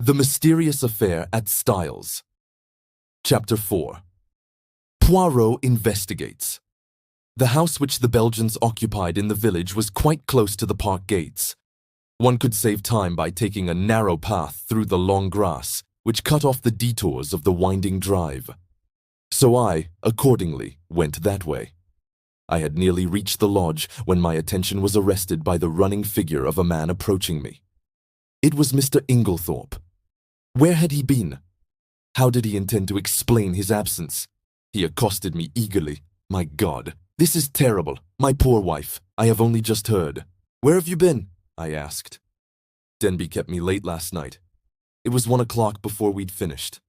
The Mysterious Affair at Styles. Chapter 4. Poirot investigates. The house which the Belgians occupied in the village was quite close to the park gates. One could save time by taking a narrow path through the long grass, which cut off the detours of the winding drive. So I, accordingly, went that way. I had nearly reached the lodge when my attention was arrested by the running figure of a man approaching me. It was Mr. Inglethorpe. Where had he been? How did he intend to explain his absence? He accosted me eagerly. My God, this is terrible. My poor wife. I have only just heard. Where have you been? I asked. Denby kept me late last night. It was 1 o'clock before we'd finished.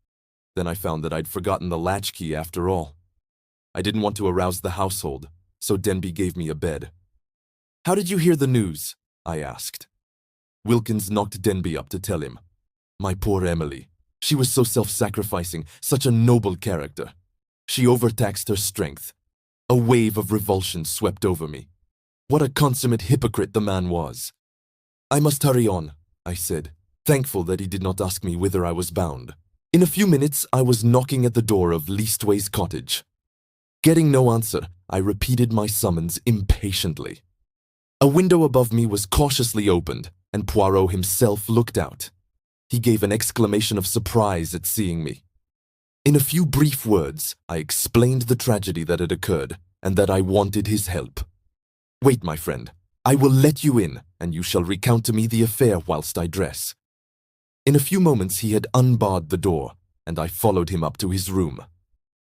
Then I found that I'd forgotten the latchkey after all. I didn't want to arouse the household, so Denby gave me a bed. How did you hear the news? I asked. Wilkins knocked Denby up to tell him. My poor Emily. She was so self-sacrificing, such a noble character. She overtaxed her strength. A wave of revulsion swept over me. What a consummate hypocrite the man was. I must hurry on, I said, thankful that he did not ask me whither I was bound. In a few minutes, I was knocking at the door of Leastways Cottage. Getting no answer, I repeated my summons impatiently. A window above me was cautiously opened, and Poirot himself looked out. He gave an exclamation of surprise at seeing me. In a few brief words, I explained the tragedy that had occurred and that I wanted his help. Wait, my friend. I will let you in, and you shall recount to me the affair whilst I dress. In a few moments he had unbarred the door, and I followed him up to his room.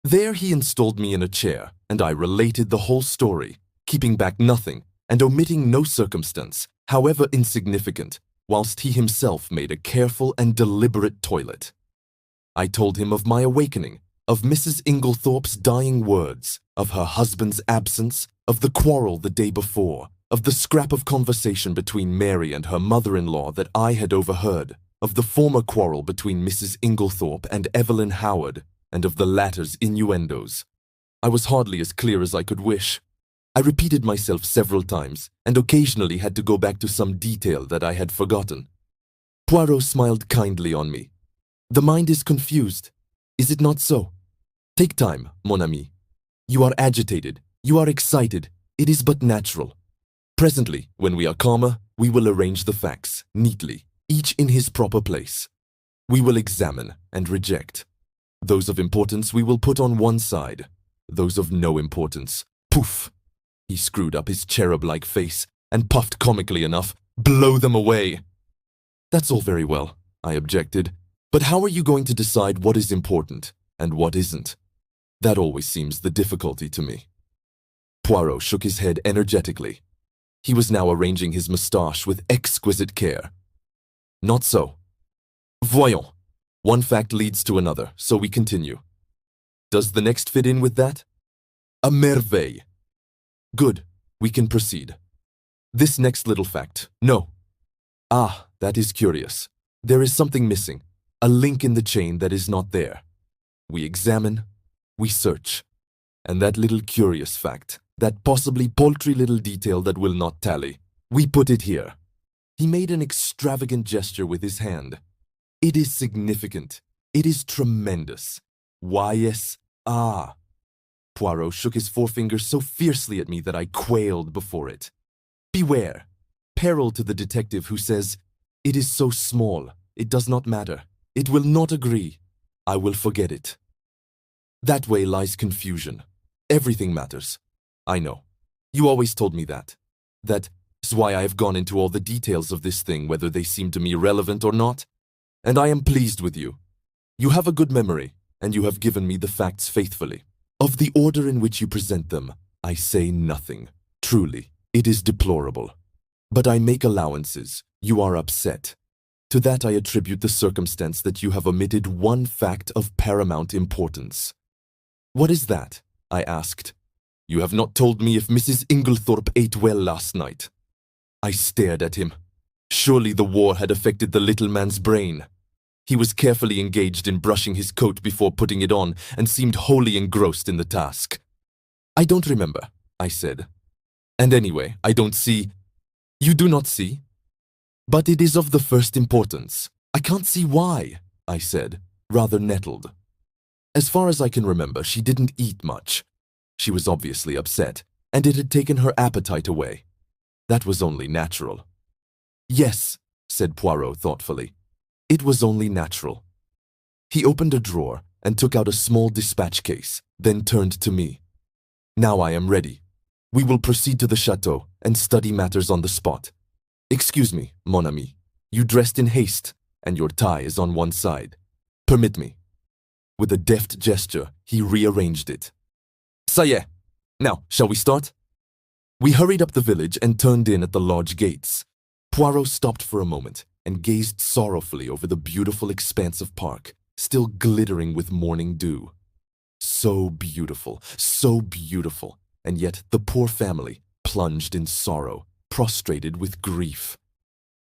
There he installed me in a chair, and I related the whole story, keeping back nothing and omitting no circumstance, however insignificant, whilst he himself made a careful and deliberate toilet. I told him of my awakening, of Mrs. Inglethorpe's dying words, of her husband's absence, of the quarrel the day before, of the scrap of conversation between Mary and her mother-in-law that I had overheard, of the former quarrel between Mrs. Inglethorpe and Evelyn Howard, and of the latter's innuendos. I was hardly as clear as I could wish. I repeated myself several times, and occasionally had to go back to some detail that I had forgotten. Poirot smiled kindly on me. The mind is confused. Is it not so? Take time, mon ami. You are agitated. You are excited. It is but natural. Presently, when we are calmer, we will arrange the facts, neatly, each in his proper place. We will examine and reject. Those of importance we will put on one side. Those of no importance, poof! He screwed up his cherub-like face and puffed comically enough, blow them away. That's all very well, I objected, but how are you going to decide what is important and what isn't? That always seems the difficulty to me. Poirot shook his head energetically. He was now arranging his moustache with exquisite care. Not so. Voyons. One fact leads to another, so we continue. Does the next fit in with that? A merveille. Good, we can proceed. This next little fact, no. Ah, that is curious. There is something missing, a link in the chain that is not there. We examine, we search. And that little curious fact, that possibly paltry little detail that will not tally, we put it here. He made an extravagant gesture with his hand. It is significant. It is tremendous. Why, yes, ah. Poirot shook his forefinger so fiercely at me that I quailed before it. Beware. Peril to the detective who says, "It is so small, it does not matter. It will not agree. I will forget it." That way lies confusion. Everything matters. I know. You always told me that. That is why I have gone into all the details of this thing, whether they seem to me relevant or not. And I am pleased with you. You have a good memory, and you have given me the facts faithfully. Of the order in which you present them, I say nothing. Truly, it is deplorable. But I make allowances. You are upset. To that I attribute the circumstance that you have omitted one fact of paramount importance. What is that? I asked. You have not told me if Mrs. Inglethorpe ate well last night. I stared at him. Surely the war had affected the little man's brain. He was carefully engaged in brushing his coat before putting it on and seemed wholly engrossed in the task. I don't remember, I said. And anyway, I don't see. You do not see? But it is of the first importance. I can't see why, I said, rather nettled. As far as I can remember, she didn't eat much. She was obviously upset, and it had taken her appetite away. That was only natural. Yes, said Poirot thoughtfully. It was only natural. He opened a drawer and took out a small dispatch case, then turned to me. Now I am ready. We will proceed to the chateau and study matters on the spot. Excuse me, mon ami. You dressed in haste, and your tie is on one side. Permit me. With a deft gesture, he rearranged it. Ça y est. Now, shall we start? We hurried up the village and turned in at the lodge gates. Poirot stopped for a moment and gazed sorrowfully over the beautiful expanse of park, still glittering with morning dew. So beautiful, and yet the poor family, plunged in sorrow, prostrated with grief.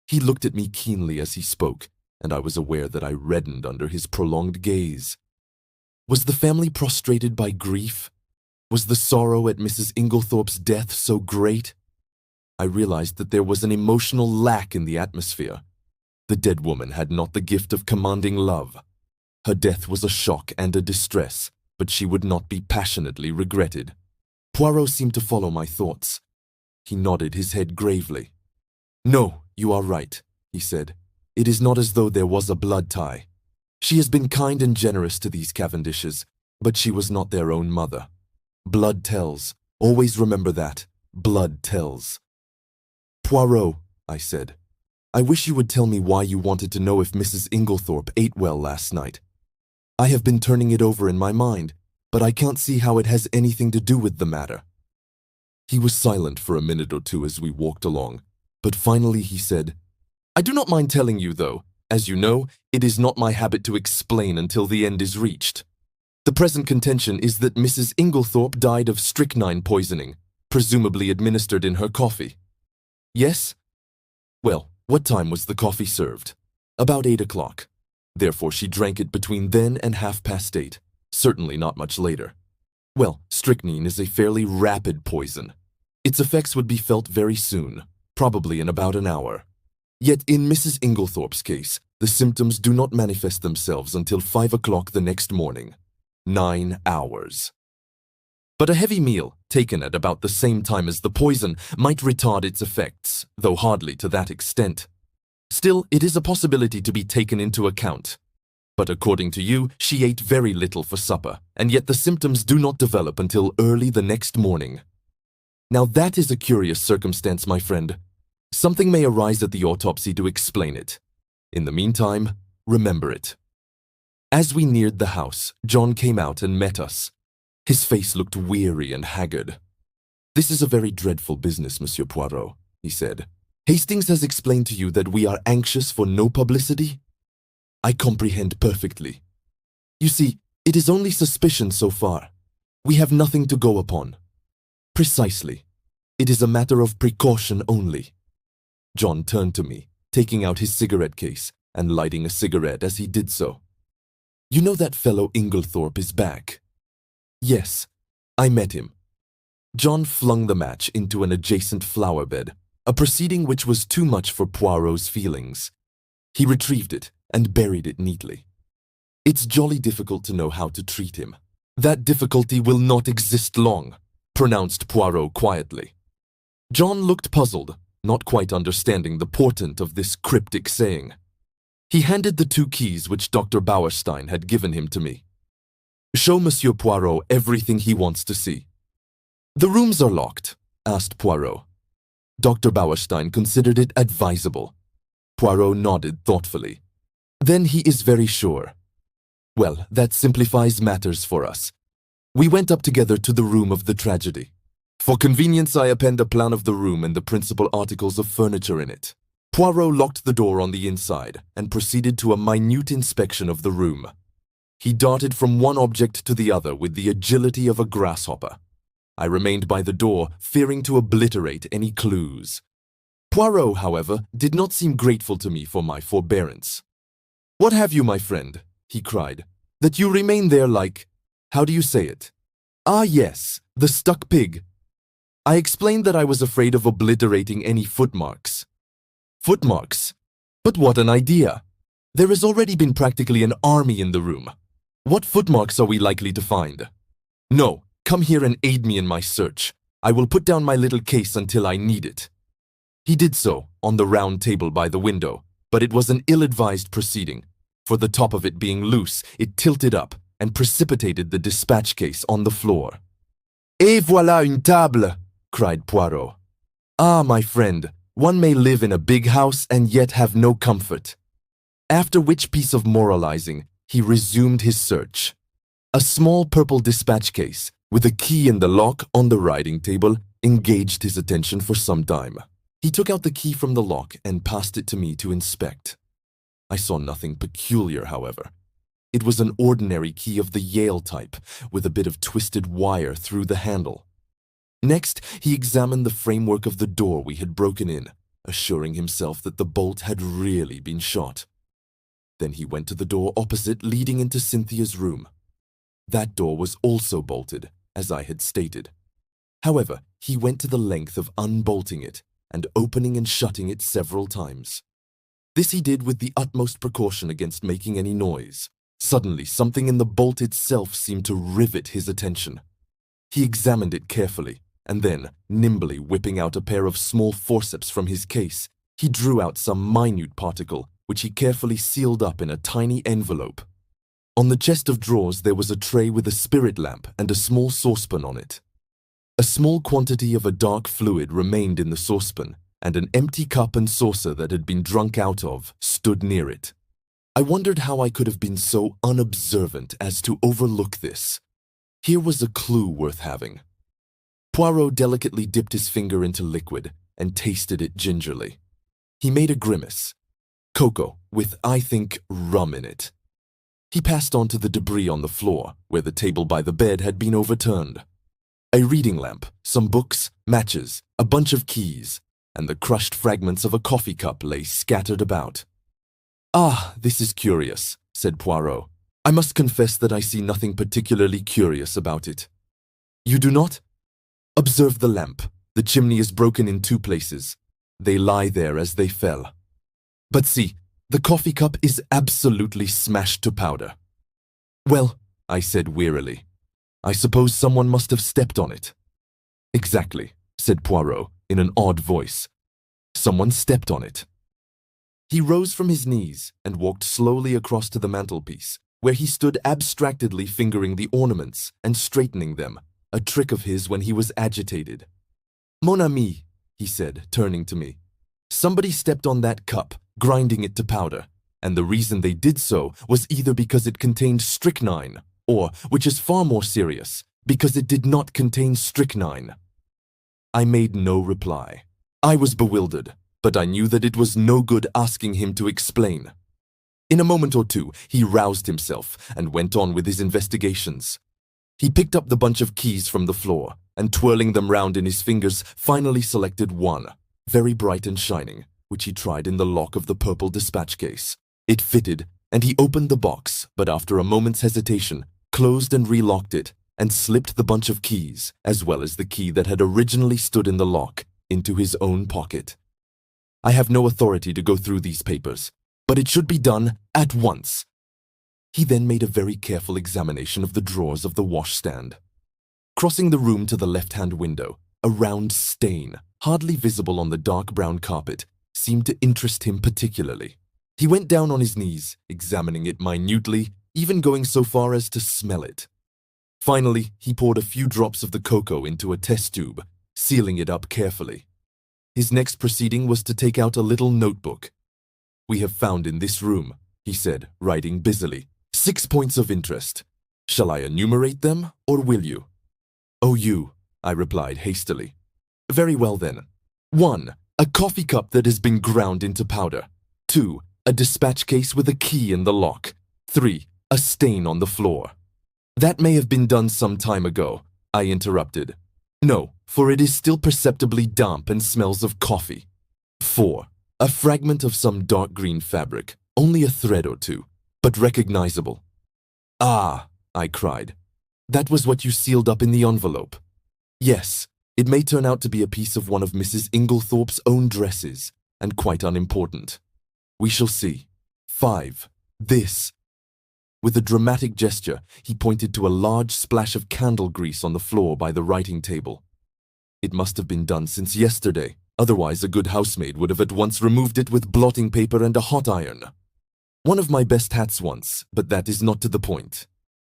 He looked at me keenly as he spoke, and I was aware that I reddened under his prolonged gaze. Was the family prostrated by grief? Was the sorrow at Mrs. Inglethorpe's death so great? I realized that there was an emotional lack in the atmosphere. The dead woman had not the gift of commanding love. Her death was a shock and a distress, but she would not be passionately regretted. Poirot seemed to follow my thoughts. He nodded his head gravely. No, you are right, he said. It is not as though there was a blood tie. She has been kind and generous to these Cavendishes, but she was not their own mother. Blood tells. Always remember that. Blood tells. Poirot, I said, I wish you would tell me why you wanted to know if Mrs. Inglethorpe ate well last night. I have been turning it over in my mind, but I can't see how it has anything to do with the matter. He was silent for a minute or two as we walked along, but finally he said, I do not mind telling you, though. As you know, it is not my habit to explain until the end is reached. The present contention is that Mrs. Inglethorpe died of strychnine poisoning, presumably administered in her coffee. Yes? Well, what time was the coffee served? About 8 o'clock. Therefore she drank it between then and 8:30, certainly not much later. Well, strychnine is a fairly rapid poison. Its effects would be felt very soon, probably in about an hour. Yet in Mrs. Inglethorpe's case, the symptoms do not manifest themselves until 5 o'clock the next morning. 9 hours. But a heavy meal, taken at about the same time as the poison, might retard its effects, though hardly to that extent. Still, it is a possibility to be taken into account. But according to you, she ate very little for supper, and yet the symptoms do not develop until early the next morning. Now that is a curious circumstance, my friend. Something may arise at the autopsy to explain it. In the meantime, remember it. As we neared the house, John came out and met us. His face looked weary and haggard. This is a very dreadful business, Monsieur Poirot, he said. Hastings has explained to you that we are anxious for no publicity? I comprehend perfectly. You see, it is only suspicion so far. We have nothing to go upon. Precisely. It is a matter of precaution only. John turned to me, taking out his cigarette case and lighting a cigarette as he did so. You know that fellow Inglethorpe is back? Yes, I met him. John flung the match into an adjacent flower bed, a proceeding which was too much for Poirot's feelings. He retrieved it and buried it neatly. It's jolly difficult to know how to treat him. That difficulty will not exist long, pronounced Poirot quietly. John looked puzzled, not quite understanding the portent of this cryptic saying. He handed the 2 keys which Dr. Bauerstein had given him to me. Show Monsieur Poirot everything he wants to see. The rooms are locked, asked Poirot. Dr. Bauerstein considered it advisable. Poirot nodded thoughtfully. Then he is very sure. Well, that simplifies matters for us. We went up together to the room of the tragedy. For convenience, I append a plan of the room and the principal articles of furniture in it. Poirot locked the door on the inside and proceeded to a minute inspection of the room. He darted from one object to the other with the agility of a grasshopper. I remained by the door, fearing to obliterate any clues. Poirot, however, did not seem grateful to me for my forbearance. What have you, my friend? He cried. That you remain there like, how do you say it? Ah, yes, the stuck pig. I explained that I was afraid of obliterating any footmarks. Footmarks? But what an idea! There has already been practically an army in the room. What footmarks are we likely to find? No, come here and aid me in my search. I will put down my little case until I need it." He did so on the round table by the window, but it was an ill-advised proceeding. For the top of it being loose, it tilted up and precipitated the dispatch case on the floor. "Et voilà une table!" cried Poirot. "Ah, my friend, one may live in a big house and yet have no comfort." After which piece of moralizing, he resumed his search. A small purple dispatch case, with a key in the lock on the writing table, engaged his attention for some time. He took out the key from the lock and passed it to me to inspect. I saw nothing peculiar, however. It was an ordinary key of the Yale type, with a bit of twisted wire through the handle. Next, he examined the framework of the door we had broken in, assuring himself that the bolt had really been shot. Then he went to the door opposite leading into Cynthia's room. That door was also bolted, as I had stated. However, he went to the length of unbolting it and opening and shutting it several times. This he did with the utmost precaution against making any noise. Suddenly, something in the bolt itself seemed to rivet his attention. He examined it carefully, and then, nimbly whipping out a pair of small forceps from his case, he drew out some minute particle, which he carefully sealed up in a tiny envelope. On the chest of drawers there was a tray with a spirit lamp and a small saucepan on it. A small quantity of a dark fluid remained in the saucepan, and an empty cup and saucer that had been drunk out of stood near it. I wondered how I could have been so unobservant as to overlook this. Here was a clue worth having. Poirot delicately dipped his finger into liquid and tasted it gingerly. He made a grimace. Cocoa, with, I think, rum in it. He passed on to the debris on the floor, where the table by the bed had been overturned. A reading lamp, some books, matches, a bunch of keys, and the crushed fragments of a coffee cup lay scattered about. "Ah, this is curious," said Poirot. "I must confess that I see nothing particularly curious about it." "You do not? Observe the lamp. The chimney is broken in 2 places. They lie there as they fell. But see, the coffee cup is absolutely smashed to powder." "Well," I said wearily, "I suppose someone must have stepped on it." "Exactly," said Poirot in an odd voice. "Someone stepped on it." He rose from his knees and walked slowly across to the mantelpiece, where he stood abstractedly fingering the ornaments and straightening them, a trick of his when he was agitated. "Mon ami," he said, turning to me, "somebody stepped on that cup, grinding it to powder, and the reason they did so was either because it contained strychnine, or, which is far more serious, because it did not contain strychnine." I made no reply. I was bewildered, but I knew that it was no good asking him to explain. In a moment or two, he roused himself and went on with his investigations. He picked up the bunch of keys from the floor, and twirling them round in his fingers, finally selected one, very bright and shining, which he tried in the lock of the purple dispatch case. It fitted, and he opened the box, but after a moment's hesitation, closed and relocked it, and slipped the bunch of keys, as well as the key that had originally stood in the lock, into his own pocket. I have no authority to go through these papers, but it should be done at once. He then made a very careful examination of the drawers of the washstand. Crossing the room to the left-hand window, a round stain, hardly visible on the dark brown carpet, seemed to interest him particularly. He went down on his knees, examining it minutely, even going so far as to smell it. Finally, he poured a few drops of the cocoa into a test tube, sealing it up carefully. His next proceeding was to take out a little notebook. "We have found in this room," he said, writing busily, "6 points of interest. Shall I enumerate them, or will you?" "Oh, you," I replied hastily. "Very well then. 1. A coffee cup that has been ground into powder. 2. A dispatch case with a key in the lock. 3. A stain on the floor." "That may have been done some time ago," I interrupted. "No, for it is still perceptibly damp and smells of coffee." 4. A fragment of some dark green fabric, only a thread or two, but recognizable. "Ah," I cried. "That was what you sealed up in the envelope." "Yes, it may turn out to be a piece of one of Mrs. Inglethorpe's own dresses, and quite unimportant. We shall see. 5. This. With a dramatic gesture, he pointed to a large splash of candle grease on the floor by the writing table. It must have been done since yesterday, otherwise a good housemaid would have at once removed it with blotting paper and a hot iron. One of my best hats once, but that is not to the point.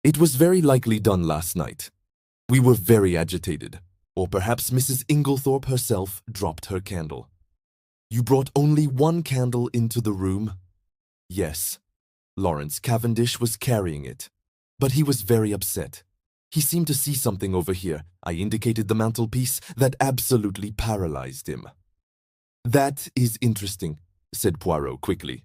It was very likely done last night. We were very agitated, or perhaps Mrs. Inglethorpe herself dropped her candle. You brought only one candle into the room? Yes. Lawrence Cavendish was carrying it, but he was very upset. He seemed to see something over here, I indicated the mantelpiece, that absolutely paralyzed him. That is interesting, said Poirot quickly.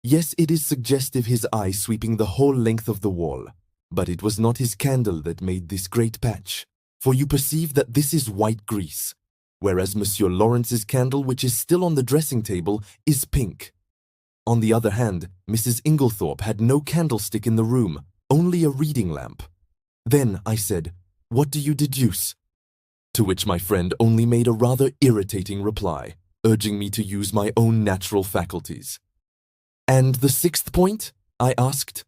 Yes, it is suggestive, his eye sweeping the whole length of the wall, but it was not his candle that made this great patch, for you perceive that this is white grease, whereas Monsieur Lawrence's candle, which is still on the dressing table, is pink. On the other hand, Mrs. Inglethorpe had no candlestick in the room, only a reading lamp. Then I said, "What do you deduce?" To which my friend only made a rather irritating reply, urging me to use my own natural faculties. "And the 6th point?" I asked.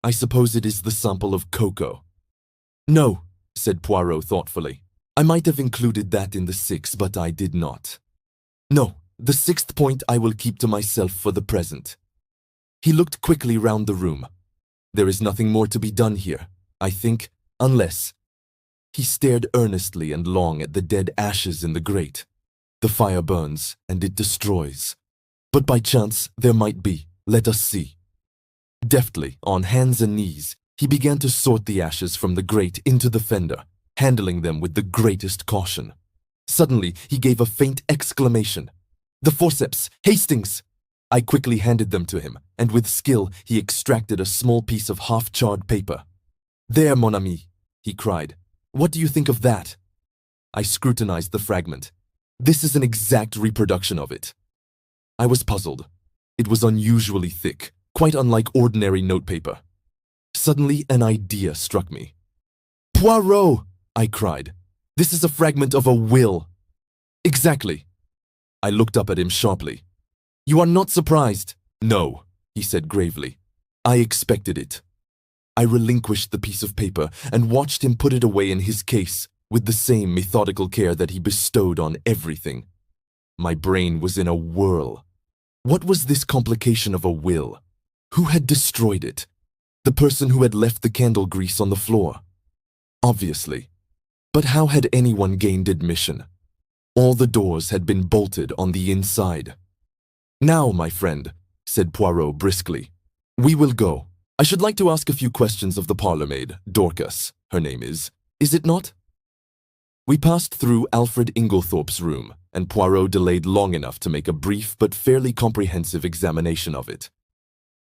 "I suppose it is the sample of cocoa." "No," said Poirot thoughtfully. "I might have included that in the 6, but I did not. No, the 6th point I will keep to myself for the present." He looked quickly round the room. "There is nothing more to be done here, I think, unless—" He stared earnestly and long at the dead ashes in the grate. "The fire burns, and it destroys. But by chance there might be. Let us see." Deftly, on hands and knees, he began to sort the ashes from the grate into the fender, handling them with the greatest caution. Suddenly, he gave a faint exclamation. "The forceps! Hastings!" I quickly handed them to him, and with skill he extracted a small piece of half-charred paper. "There, mon ami," he cried. "What do you think of that?" I scrutinized the fragment. "This is an exact reproduction of it." I was puzzled. It was unusually thick, quite unlike ordinary notepaper. Suddenly, an idea struck me. "Poirot!" I cried. "This is a fragment of a will." "Exactly." I looked up at him sharply. "You are not surprised?" "No," he said gravely. "I expected it." I relinquished the piece of paper and watched him put it away in his case with the same methodical care that he bestowed on everything. My brain was in a whirl. What was this complication of a will? Who had destroyed it? The person who had left the candle grease on the floor? Obviously. But how had anyone gained admission? All the doors had been bolted on the inside. "Now, my friend," said Poirot briskly, "we will go. I should like to ask a few questions of the parlour-maid, Dorcas, her name is it not?" We passed through Alfred Inglethorpe's room, and Poirot delayed long enough to make a brief but fairly comprehensive examination of it.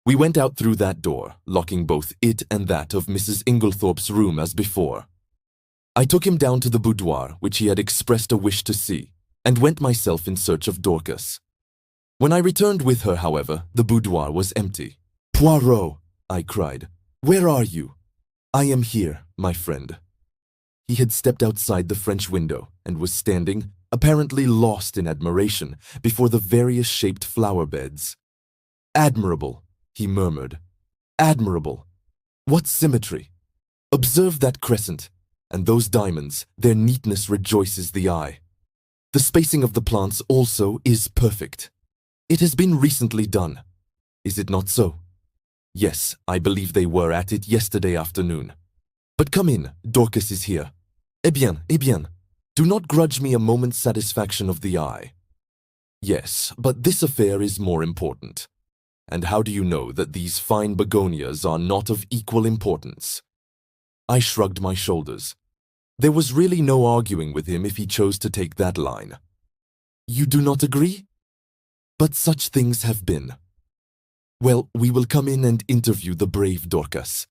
We went out through that door, locking both it and that of Mrs. Inglethorpe's room as before. I took him down to the boudoir, which he had expressed a wish to see, and went myself in search of Dorcas. When I returned with her, however, the boudoir was empty. "Poirot!" I cried. "Where are you?" "I am here, my friend." He had stepped outside the French window and was standing, apparently lost in admiration, before the various shaped flower beds. "Admirable," he murmured. "Admirable. What symmetry! Observe that crescent, and those diamonds, their neatness rejoices the eye. The spacing of the plants also is perfect. It has been recently done. Is it not so? Yes, I believe they were at it yesterday afternoon. But come in, Dorcas is here. Eh bien, do not grudge me a moment's satisfaction of the eye. Yes, but this affair is more important. And how do you know that these fine begonias are not of equal importance?" I shrugged my shoulders. There was really no arguing with him if he chose to take that line. "You do not agree? But such things have been. Well, we will come in and interview the brave Dorcas."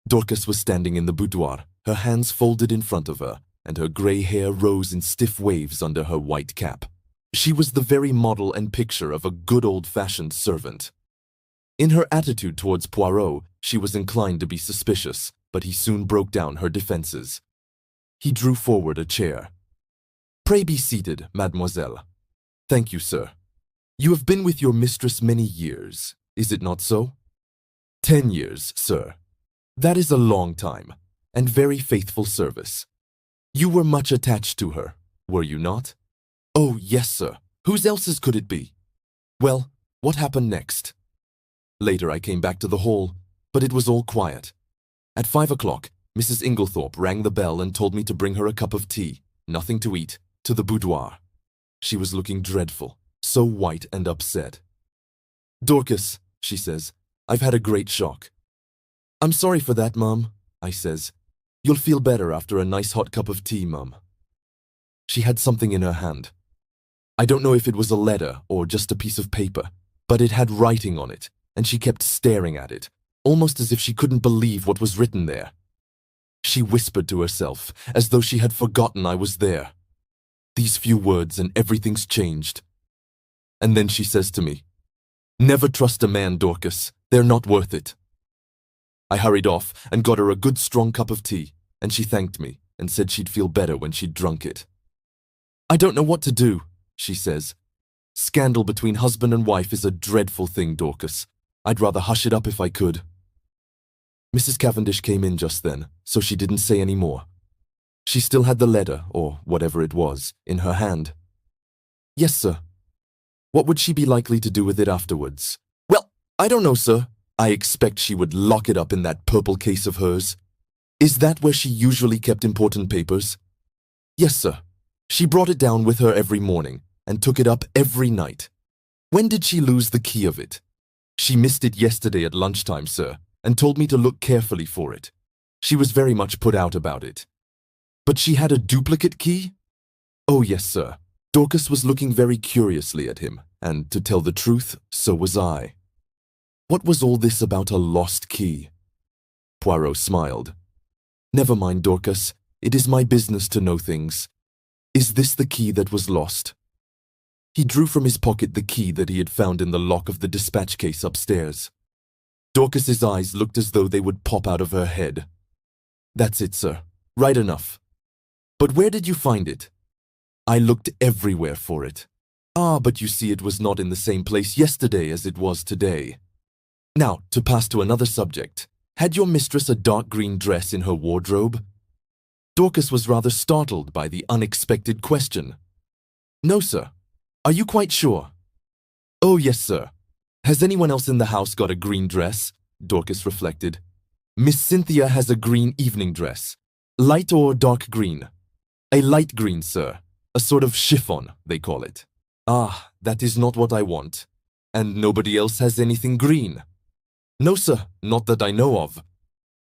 Dorcas was standing in the boudoir, her hands folded in front of her, and her grey hair rose in stiff waves under her white cap. She was the very model and picture of a good old-fashioned servant. In her attitude towards Poirot, she was inclined to be suspicious, but he soon broke down her defenses. He drew forward a chair. "Pray be seated, mademoiselle." "Thank you, sir. You have been with your mistress many years. is it not so? 10 years, sir. That is a long time, and very faithful service. You were much attached to her, were you not? Oh, yes, sir. Whose else's could it be? Well, what happened next? Later I came back to the hall, but it was all quiet. At 5 o'clock, Mrs. Inglethorpe rang the bell and told me to bring her a cup of tea, nothing to eat, to the boudoir. She was looking dreadful, so white and upset. Dorcas, she says, I've had a great shock. I'm sorry for that, Mum, I says. You'll feel better after a nice hot cup of tea, Mum. She had something in her hand. I don't know if it was a letter or just a piece of paper, but it had writing on it, and she kept staring at it, almost as if she couldn't believe what was written there. She whispered to herself, as though she had forgotten I was there. These few words and everything's changed. And then she says to me, Never trust a man, Dorcas. They're not worth it. I hurried off and got her a good strong cup of tea, and she thanked me and said she'd feel better when she'd drunk it. I don't know what to do, she says. Scandal between husband and wife is a dreadful thing, Dorcas. I'd rather hush it up if I could. Mrs. Cavendish came in just then, so she didn't say any more. She still had the letter, or whatever it was, in her hand. Yes, sir. What would she be likely to do with it afterwards? Well, I don't know, sir. I expect she would lock it up in that purple case of hers. Is that where she usually kept important papers? Yes, sir. She brought it down with her every morning and took it up every night. When did she lose the key of it? She missed it yesterday at lunchtime, sir, and told me to look carefully for it. She was very much put out about it. But she had a duplicate key? Oh, yes, sir. Dorcas was looking very curiously at him, and to tell the truth, so was I. What was all this about a lost key? Poirot smiled. Never mind, Dorcas. It is my business to know things. Is this the key that was lost? He drew from his pocket the key that he had found in the lock of the dispatch case upstairs. Dorcas's eyes looked as though they would pop out of her head. That's it, sir. Right enough. But where did you find it? I looked everywhere for it. Ah, but you see it was not in the same place yesterday as it was today. Now, to pass to another subject. Had your mistress a dark green dress in her wardrobe? Dorcas was rather startled by the unexpected question. No, sir. Are you quite sure? Oh, yes, sir. Has anyone else in the house got a green dress? Dorcas reflected. Miss Cynthia has a green evening dress. Light or dark green? A light green, sir. A sort of chiffon, they call it. Ah, that is not what I want. And nobody else has anything green? No, sir, not that I know of.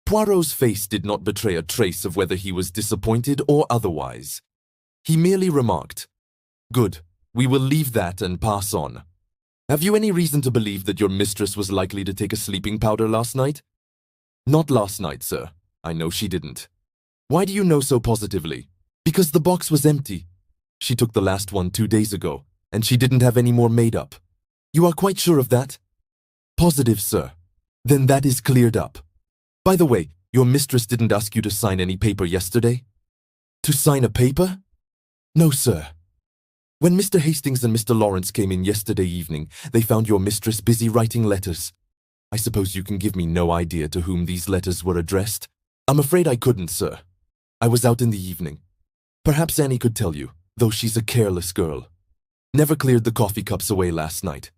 Poirot's face did not betray a trace of whether he was disappointed or otherwise. He merely remarked, Good, we will leave that and pass on. Have you any reason to believe that your mistress was likely to take a sleeping powder last night? Not last night, sir. I know she didn't. Why do you know so positively? Because the box was empty. She took the last one 2 days ago, and she didn't have any more made up. You are quite sure of that? Positive, sir. Then that is cleared up. By the way, your mistress didn't ask you to sign any paper yesterday? To sign a paper? No, sir. When Mr. Hastings and Mr. Lawrence came in yesterday evening, they found your mistress busy writing letters. I suppose you can give me no idea to whom these letters were addressed? I'm afraid I couldn't, sir. I was out in the evening. Perhaps Annie could tell you, though she's a careless girl. Never cleared the coffee cups away last night.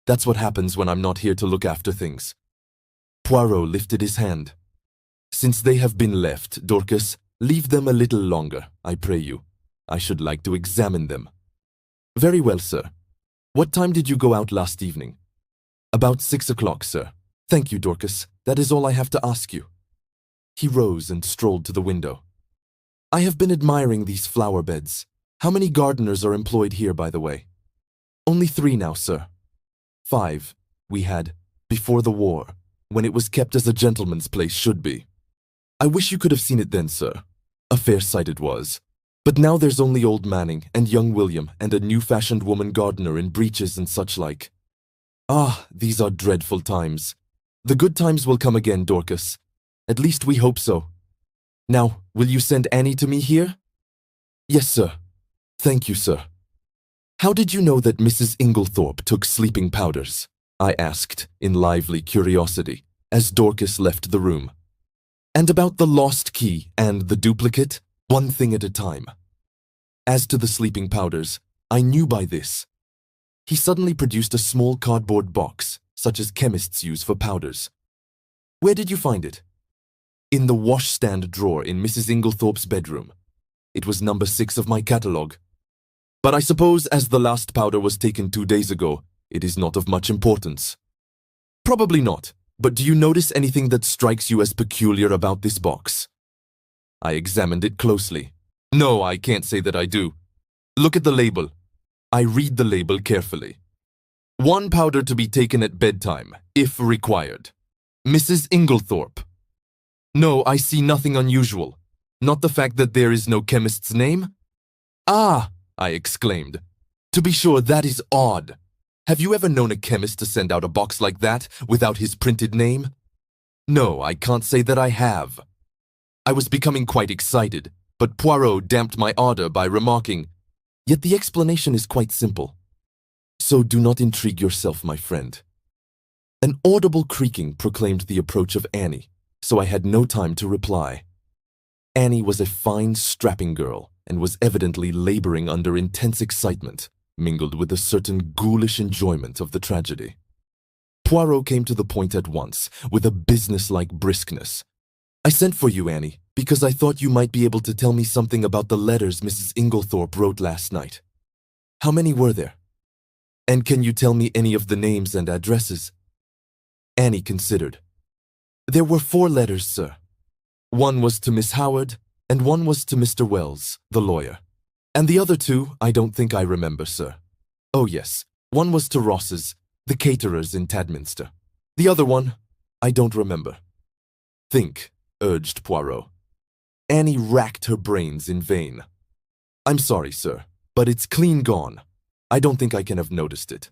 That's what happens when I'm not here to look after things. Poirot lifted his hand. Since they have been left, Dorcas, leave them a little longer, I pray you. I should like to examine them. Very well, sir. What time did you go out last evening? About 6 o'clock, sir. Thank you, Dorcas. That is all I have to ask you. He rose and strolled to the window. I have been admiring these flower beds. How many gardeners are employed here, by the way? Only 3 now, sir. 5 we had before the war, when it was kept as a gentleman's place should be. I wish you could have seen it then, sir. A fair sight it was. But now there's only old Manning and young William and a new-fashioned woman gardener in breeches and such like. Ah, these are dreadful times. The good times will come again, Dorcas. At least we hope so. Now, will you send Annie to me here? Yes, sir. Thank you, sir. How did you know that Mrs. Inglethorpe took sleeping powders? I asked in lively curiosity as Dorcas left the room. And about the lost key and the duplicate, one thing at a time. As to the sleeping powders, I knew by this. He suddenly produced a small cardboard box, such as chemists use for powders. Where did you find it? In the washstand drawer in Mrs. Inglethorpe's bedroom. It was number 6 of my catalogue. But I suppose as the last powder was taken 2 days ago, it is not of much importance. Probably not, but do you notice anything that strikes you as peculiar about this box? I examined it closely. No, I can't say that I do. Look at the label. I read the label carefully. 1 powder to be taken at bedtime, if required. Mrs. Inglethorpe. No, I see nothing unusual. Not the fact that there is no chemist's name? Ah, I exclaimed. To be sure, that is odd. Have you ever known a chemist to send out a box like that without his printed name? No, I can't say that I have. I was becoming quite excited, but Poirot damped my ardor by remarking, Yet the explanation is quite simple. So do not intrigue yourself, my friend. An audible creaking proclaimed the approach of Annie, so I had no time to reply. Annie was a fine, strapping girl and was evidently laboring under intense excitement, mingled with a certain ghoulish enjoyment of the tragedy. Poirot came to the point at once, with a businesslike briskness. I sent for you, Annie, because I thought you might be able to tell me something about the letters Mrs. Inglethorpe wrote last night. How many were there? And can you tell me any of the names and addresses? Annie considered. There were 4 letters, sir. One was to Miss Howard, and one was to Mr. Wells, the lawyer. And the other 2, I don't think I remember, sir. Oh, yes, one was to Ross's, the caterers in Tadminster. The other one, I don't remember. Think, urged Poirot. Annie racked her brains in vain. I'm sorry, sir, but it's clean gone. I don't think I can have noticed it.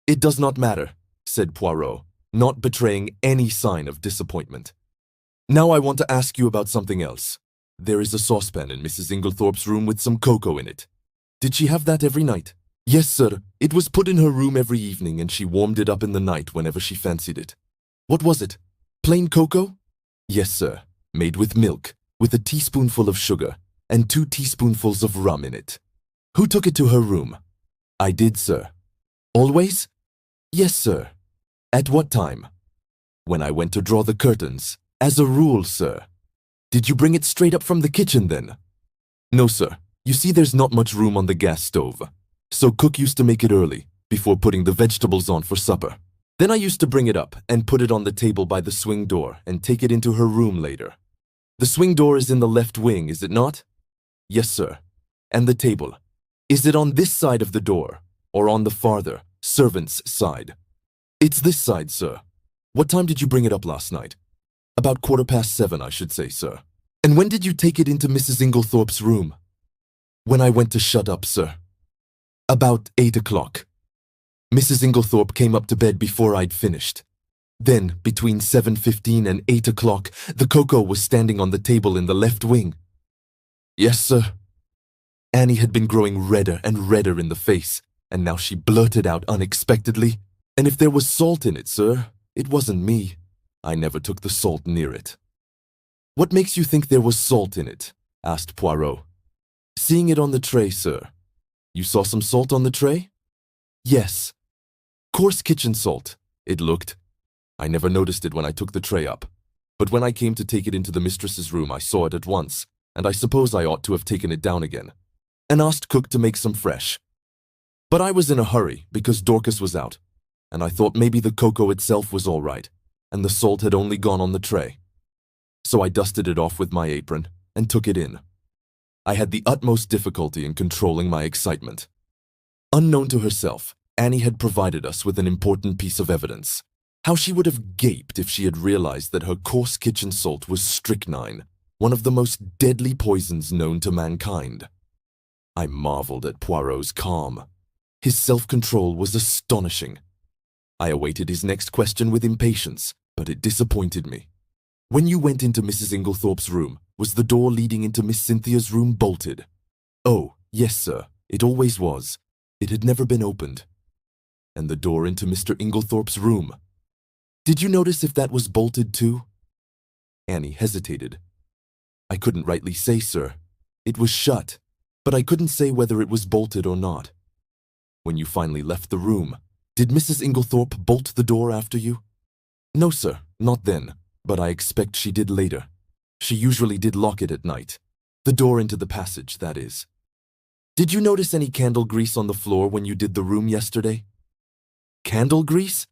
It does not matter, said Poirot, not betraying any sign of disappointment. Now I want to ask you about something else. There is a saucepan in Mrs. Inglethorpe's room with some cocoa in it. Did she have that every night? Yes, sir. It was put in her room every evening and she warmed it up in the night whenever she fancied it. What was it? Plain cocoa? Yes, sir. Made with milk, with a teaspoonful of sugar, and 2 teaspoonfuls of rum in it. Who took it to her room? I did, sir. Always? Yes, sir. At what time? When I went to draw the curtains. As a rule, sir. Did you bring it straight up from the kitchen, then? No, sir. You see, there's not much room on the gas stove. So cook used to make it early, before putting the vegetables on for supper. Then I used to bring it up and put it on the table by the swing door and take it into her room later. The swing door is in the left wing, is it not? Yes, sir. And the table. Is it on this side of the door, or on the farther, servant's side? It's this side, sir. What time did you bring it up last night? About 7:15, I should say, sir. And when did you take it into Mrs. Inglethorpe's room? When I went to shut up, sir. About 8 o'clock. Mrs. Inglethorpe came up to bed before I'd finished. Then, between 7:15 and 8 o'clock, the cocoa was standing on the table in the left wing. Yes, sir. Annie had been growing redder and redder in the face, and now she blurted out unexpectedly, And if there was salt in it, sir, it wasn't me. I never took the salt near it. What makes you think there was salt in it? Asked Poirot. Seeing it on the tray, sir. You saw some salt on the tray? Yes. Coarse kitchen salt, it looked. I never noticed it when I took the tray up. But when I came to take it into the mistress's room, I saw it at once, and I suppose I ought to have taken it down again, and asked cook to make some fresh. But I was in a hurry because Dorcas was out, and I thought maybe the cocoa itself was all right, and the salt had only gone on the tray. So I dusted it off with my apron and took it in. I had the utmost difficulty in controlling my excitement. Unknown to herself, Annie had provided us with an important piece of evidence. How she would have gaped if she had realized that her coarse kitchen salt was strychnine, one of the most deadly poisons known to mankind. I marveled at Poirot's calm. His self-control was astonishing. I awaited his next question with impatience, but it disappointed me. When you went into Mrs. Inglethorpe's room, was the door leading into Miss Cynthia's room bolted? Oh, yes, sir, it always was. It had never been opened. and the door into Mr. Inglethorpe's room. Did you notice if that was bolted too? Annie hesitated. I couldn't rightly say, sir. It was shut, but I couldn't say whether it was bolted or not. When you finally left the room, did Mrs. Inglethorpe bolt the door after you? No, sir, not then, but I expect she did later. She usually did lock it at night. The door into the passage, that is. Did you notice any candle grease on the floor when you did the room yesterday? Candle grease?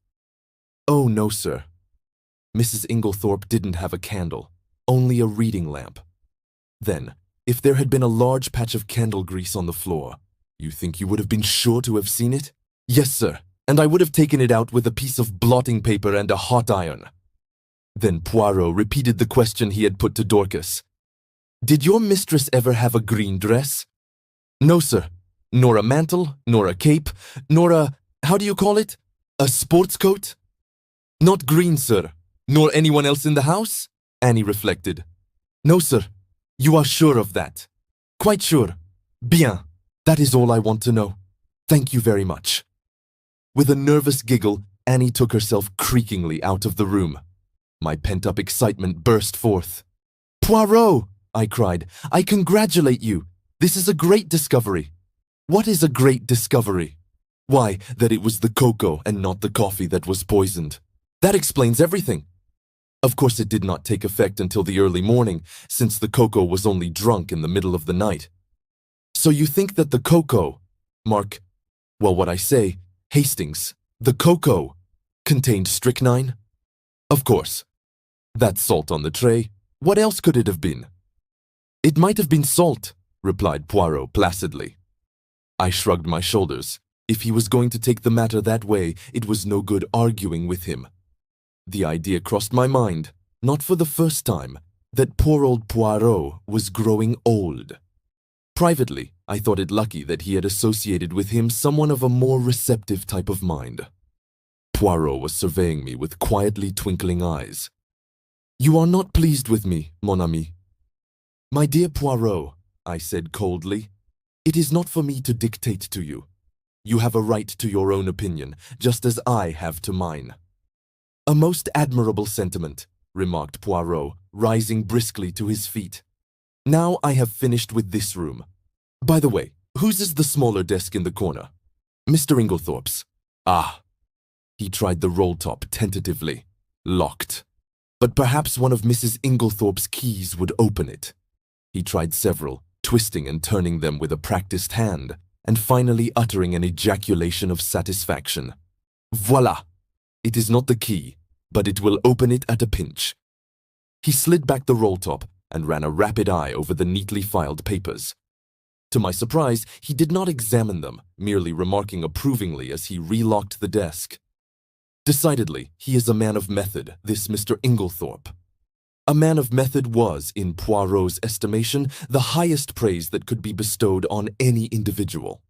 Oh, no, sir. Mrs. Inglethorpe didn't have a candle, only a reading lamp. Then, if there had been a large patch of candle grease on the floor, you think you would have been sure to have seen it? Yes, sir, and I would have taken it out with a piece of blotting paper and a hot iron. Then Poirot repeated the question he had put to Dorcas. Did your mistress ever have a green dress? No, sir, nor a mantle, nor a cape, nor a, how do you call it? A sports coat? Not green, sir, nor anyone else in the house? Annie reflected. No, sir. You are sure of that? Quite sure. Bien. That is all I want to know. Thank you very much. With a nervous giggle, Annie took herself creakingly out of the room. My pent-up excitement burst forth. Poirot, I cried, I congratulate you. This is a great discovery. What is a great discovery? Why, that it was the cocoa and not the coffee that was poisoned. That explains everything. Of course, it did not take effect until the early morning, since the cocoa was only drunk in the middle of the night. So you think that the cocoa, what I say, Hastings, the cocoa, contained strychnine? Of course. That salt on the tray, what else could it have been? It might have been salt, replied Poirot placidly. I shrugged my shoulders. If he was going to take the matter that way, it was no good arguing with him. The idea crossed my mind, not for the first time, that poor old Poirot was growing old. Privately, I thought it lucky that he had associated with him someone of a more receptive type of mind. Poirot was surveying me with quietly twinkling eyes. You are not pleased with me, mon ami. My dear Poirot, I said coldly, it is not for me to dictate to you. You have a right to your own opinion, just as I have to mine. A most admirable sentiment, remarked Poirot, rising briskly to his feet. Now I have finished with this room. By the way, whose is the smaller desk in the corner? Mr. Inglethorpe's. Ah. He tried the roll-top tentatively. Locked. But perhaps one of Mrs. Inglethorpe's keys would open it. He tried several, twisting and turning them with a practiced hand, and finally uttering an ejaculation of satisfaction. Voila! It is not the key, but it will open it at a pinch. He slid back the roll-top and ran a rapid eye over the neatly filed papers. To my surprise, he did not examine them, merely remarking approvingly as he relocked the desk. Decidedly, he is a man of method, this Mr. Inglethorpe. A man of method was, in Poirot's estimation, the highest praise that could be bestowed on any individual.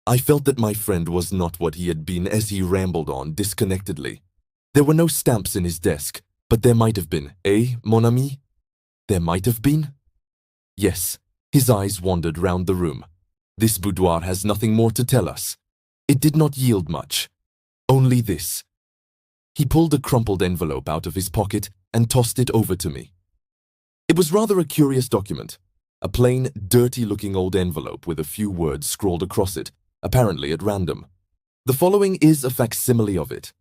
I felt that my friend was not what he had been as he rambled on disconnectedly. There were no stamps in his desk, but there might have been, mon ami? There might have been? Yes, his eyes wandered round the room. This boudoir has nothing more to tell us. It did not yield much. Only this. He pulled a crumpled envelope out of his pocket and tossed it over to me. It was rather a curious document, a plain, dirty-looking old envelope with a few words scrawled across it, apparently at random. The following is a facsimile of it.